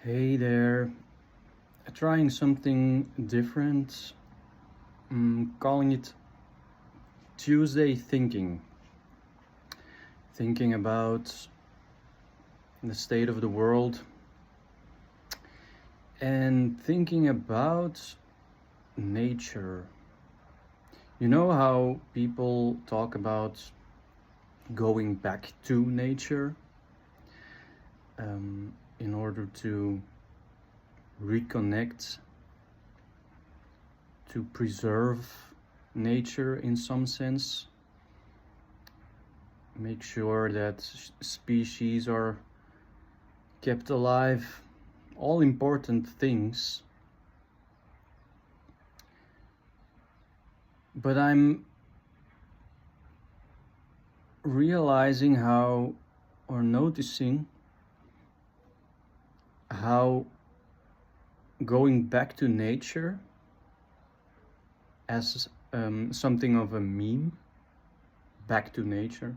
Hey there, trying something different. Calling it Tuesday thinking. Thinking about the state of the world and thinking about nature. You know how people talk about going back to nature in order to reconnect, to preserve nature in some sense, make sure that species are kept alive, all important things. But I'm realizing noticing how going back to nature as something of a meme, back to nature,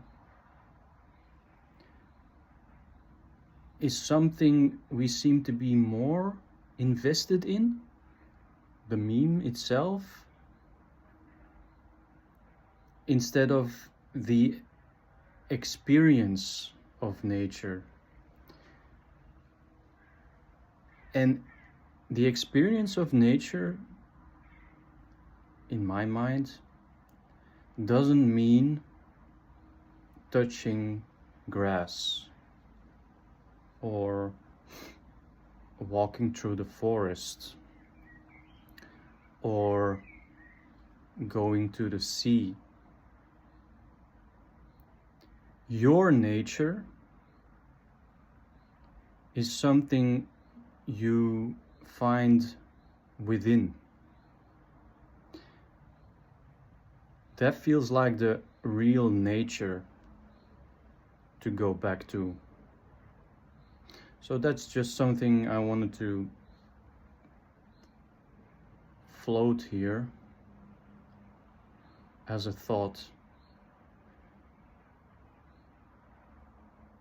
is something we seem to be more invested in, the meme itself, instead of the experience of nature. And the experience of nature, in my mind, doesn't mean touching grass or walking through the forest or going to the sea. Your nature is something you find within. That feels like the real nature to go back to. So that's just something I wanted to float here as a thought.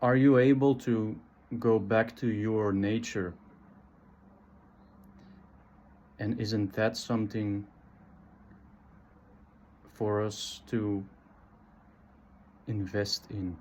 Are you able to go back to your nature? And isn't that something for us to invest in?